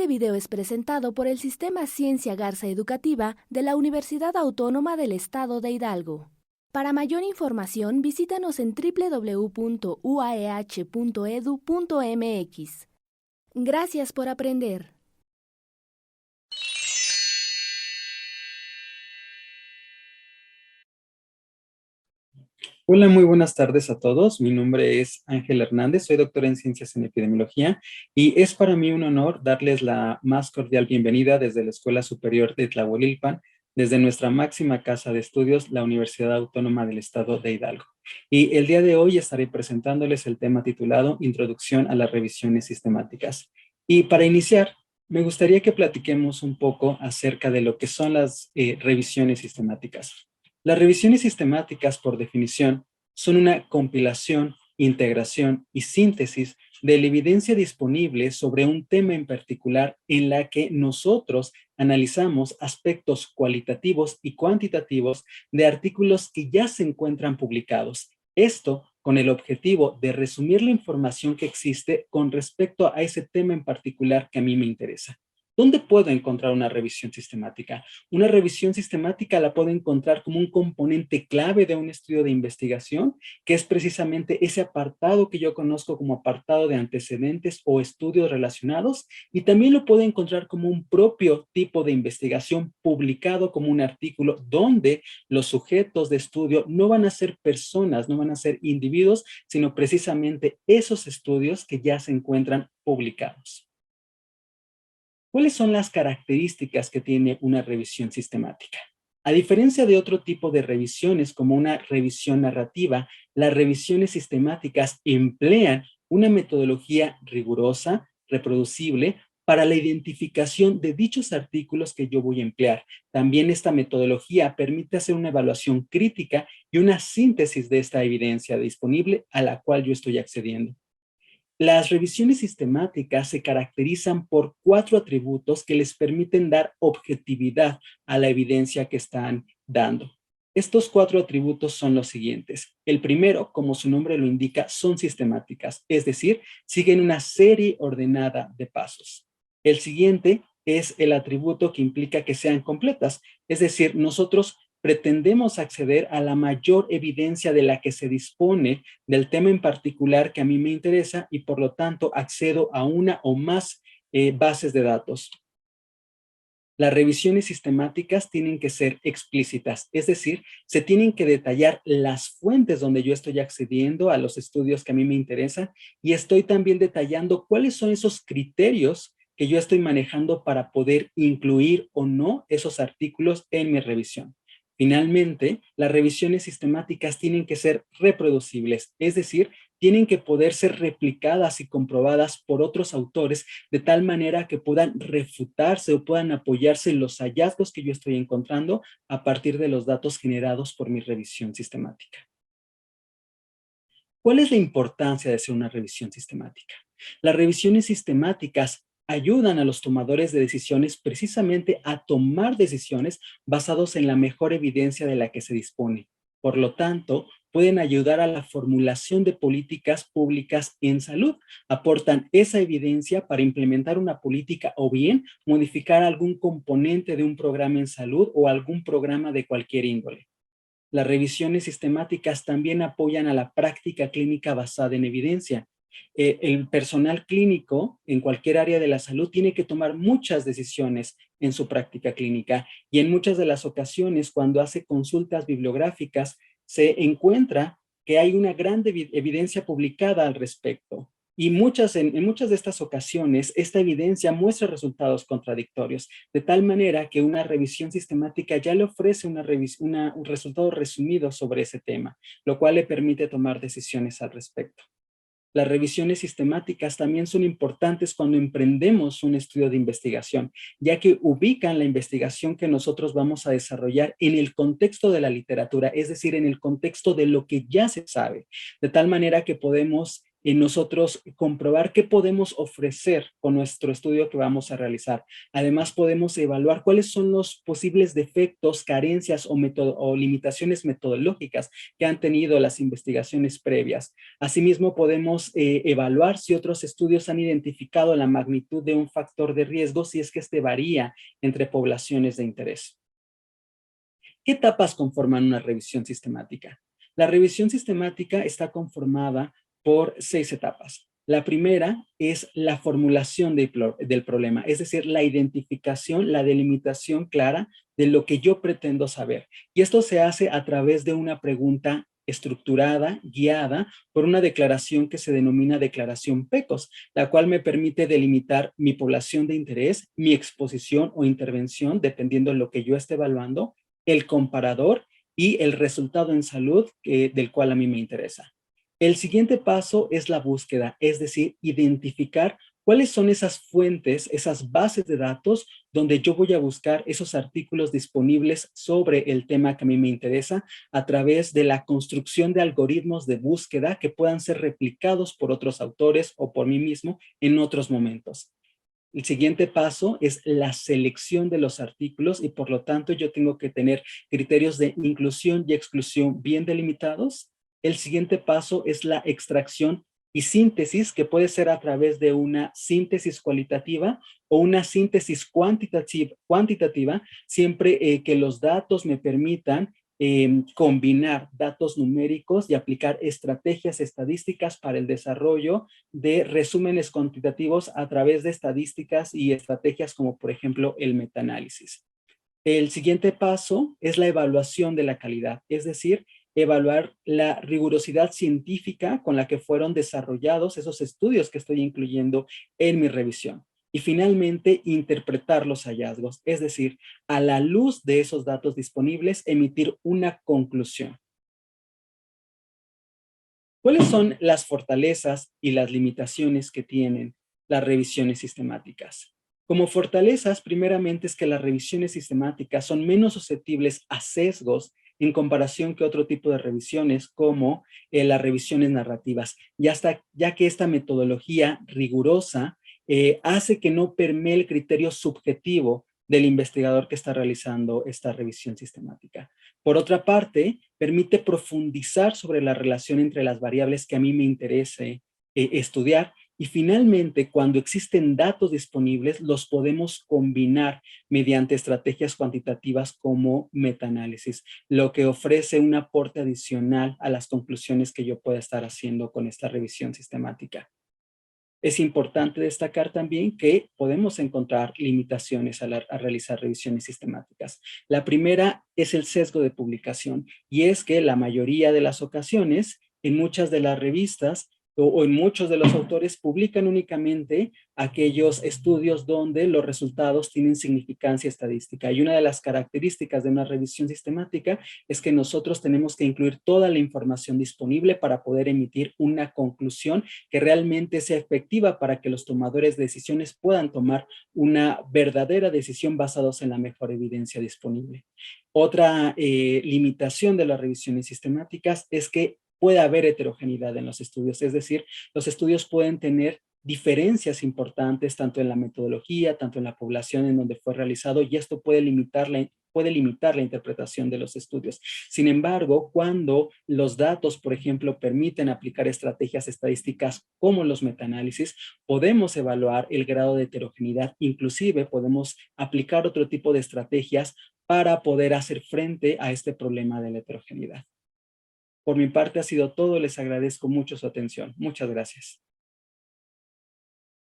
video es presentado por el Sistema Ciencia Garza Educativa de la Universidad Autónoma del Estado de Hidalgo. Para mayor información, visítanos en www.uaeh.edu.mx. Gracias por aprender. Hola, muy buenas tardes a todos. Mi nombre es Ángel Hernández, soy doctor en Ciencias en Epidemiología y es para mí un honor darles la más cordial bienvenida desde la Escuela Superior de Tlahuelilpan, desde nuestra máxima casa de estudios, la Universidad Autónoma del Estado de Hidalgo. Y el día de hoy estaré presentándoles el tema titulado Introducción a las revisiones sistemáticas. Y para iniciar, me gustaría que platiquemos un poco acerca de lo que son las revisiones sistemáticas. Las revisiones sistemáticas, por definición, son una compilación, integración y síntesis de la evidencia disponible sobre un tema en particular en la que nosotros analizamos aspectos cualitativos y cuantitativos de artículos que ya se encuentran publicados. Esto con el objetivo de resumir la información que existe con respecto a ese tema en particular que a mí me interesa. ¿Dónde puedo encontrar una revisión sistemática? Una revisión sistemática la puedo encontrar como un componente clave de un estudio de investigación, que es precisamente ese apartado que yo conozco como apartado de antecedentes o estudios relacionados, y también lo puedo encontrar como un propio tipo de investigación publicado como un artículo donde los sujetos de estudio no van a ser personas, no van a ser individuos, sino precisamente esos estudios que ya se encuentran publicados. ¿Cuáles son las características que tiene una revisión sistemática? A diferencia de otro tipo de revisiones, como una revisión narrativa, las revisiones sistemáticas emplean una metodología rigurosa, reproducible, para la identificación de dichos artículos que yo voy a emplear. También esta metodología permite hacer una evaluación crítica y una síntesis de esta evidencia disponible a la cual yo estoy accediendo. Las revisiones sistemáticas se caracterizan por 4 atributos que les permiten dar objetividad a la evidencia que están dando. Estos 4 atributos son los siguientes. El primero, como su nombre lo indica, son sistemáticas, es decir, siguen una serie ordenada de pasos. El siguiente es el atributo que implica que sean completas, es decir, nosotros pretendemos acceder a la mayor evidencia de la que se dispone del tema en particular que a mí me interesa y por lo tanto accedo a una o más bases de datos. Las revisiones sistemáticas tienen que ser explícitas, es decir, se tienen que detallar las fuentes donde yo estoy accediendo a los estudios que a mí me interesan y estoy también detallando cuáles son esos criterios que yo estoy manejando para poder incluir o no esos artículos en mi revisión. Finalmente, las revisiones sistemáticas tienen que ser reproducibles, es decir, tienen que poder ser replicadas y comprobadas por otros autores de tal manera que puedan refutarse o puedan apoyarse en los hallazgos que yo estoy encontrando a partir de los datos generados por mi revisión sistemática. ¿Cuál es la importancia de hacer una revisión sistemática? Las revisiones sistemáticas ayudan a los tomadores de decisiones precisamente a tomar decisiones basados en la mejor evidencia de la que se dispone. Por lo tanto, pueden ayudar a la formulación de políticas públicas en salud. Aportan esa evidencia para implementar una política o bien modificar algún componente de un programa en salud o algún programa de cualquier índole. Las revisiones sistemáticas también apoyan a la práctica clínica basada en evidencia. El personal clínico en cualquier área de la salud tiene que tomar muchas decisiones en su práctica clínica y en muchas de las ocasiones cuando hace consultas bibliográficas se encuentra que hay una gran evidencia publicada al respecto. Y en muchas de estas ocasiones, esta evidencia muestra resultados contradictorios, de tal manera que una revisión sistemática ya le ofrece un resultado resumido sobre ese tema, lo cual le permite tomar decisiones al respecto. Las revisiones sistemáticas también son importantes cuando emprendemos un estudio de investigación, ya que ubican la investigación que nosotros vamos a desarrollar en el contexto de la literatura, es decir, en el contexto de lo que ya se sabe, de tal manera que podemos nosotros comprobar qué podemos ofrecer con nuestro estudio que vamos a realizar. Además, podemos evaluar cuáles son los posibles defectos, carencias o limitaciones metodológicas que han tenido las investigaciones previas. Asimismo, podemos evaluar si otros estudios han identificado la magnitud de un factor de riesgo, si es que este varía entre poblaciones de interés. ¿Qué etapas conforman una revisión sistemática? La revisión sistemática está conformada por 6 etapas. La primera es la formulación del problema, es decir, la identificación, la delimitación clara de lo que yo pretendo saber. Y esto se hace a través de una pregunta estructurada, guiada por una declaración que se denomina declaración PECOS, la cual me permite delimitar mi población de interés, mi exposición o intervención, dependiendo de lo que yo esté evaluando, el comparador y el resultado en salud del cual a mí me interesa. El siguiente paso es la búsqueda, es decir, identificar cuáles son esas fuentes, esas bases de datos donde yo voy a buscar esos artículos disponibles sobre el tema que a mí me interesa a través de la construcción de algoritmos de búsqueda que puedan ser replicados por otros autores o por mí mismo en otros momentos. El siguiente paso es la selección de los artículos y por lo tanto yo tengo que tener criterios de inclusión y exclusión bien delimitados. El siguiente paso es la extracción y síntesis, que puede ser a través de una síntesis cualitativa o una síntesis cuantitativa siempre que los datos me permitan combinar datos numéricos y aplicar estrategias estadísticas para el desarrollo de resúmenes cuantitativos a través de estadísticas y estrategias como por ejemplo el metaanálisis. El siguiente paso es la evaluación de la calidad, es decir, evaluar la rigurosidad científica con la que fueron desarrollados esos estudios que estoy incluyendo en mi revisión. Y finalmente, interpretar los hallazgos, es decir, a la luz de esos datos disponibles, emitir una conclusión. ¿Cuáles son las fortalezas y las limitaciones que tienen las revisiones sistemáticas? Como fortalezas, primeramente es que las revisiones sistemáticas son menos susceptibles a sesgos en comparación que otro tipo de revisiones como las revisiones narrativas, ya que esta metodología rigurosa hace que no permee el criterio subjetivo del investigador que está realizando esta revisión sistemática. Por otra parte, permite profundizar sobre la relación entre las variables que a mí me interese estudiar y finalmente, cuando existen datos disponibles, los podemos combinar mediante estrategias cuantitativas como metaanálisis, lo que ofrece un aporte adicional a las conclusiones que yo pueda estar haciendo con esta revisión sistemática. Es importante destacar también que podemos encontrar limitaciones a realizar revisiones sistemáticas. La primera es el sesgo de publicación y es que la mayoría de las ocasiones en muchas de las revistas o en muchos de los autores publican únicamente aquellos estudios donde los resultados tienen significancia estadística. Y una de las características de una revisión sistemática es que nosotros tenemos que incluir toda la información disponible para poder emitir una conclusión que realmente sea efectiva para que los tomadores de decisiones puedan tomar una verdadera decisión basados en la mejor evidencia disponible. Otra limitación de las revisiones sistemáticas es que puede haber heterogeneidad en los estudios, es decir, los estudios pueden tener diferencias importantes tanto en la metodología, tanto en la población en donde fue realizado y esto puede limitar la interpretación de los estudios. Sin embargo, cuando los datos, por ejemplo, permiten aplicar estrategias estadísticas como los metaanálisis, podemos evaluar el grado de heterogeneidad, inclusive podemos aplicar otro tipo de estrategias para poder hacer frente a este problema de la heterogeneidad. Por mi parte ha sido todo, les agradezco mucho su atención. Muchas gracias.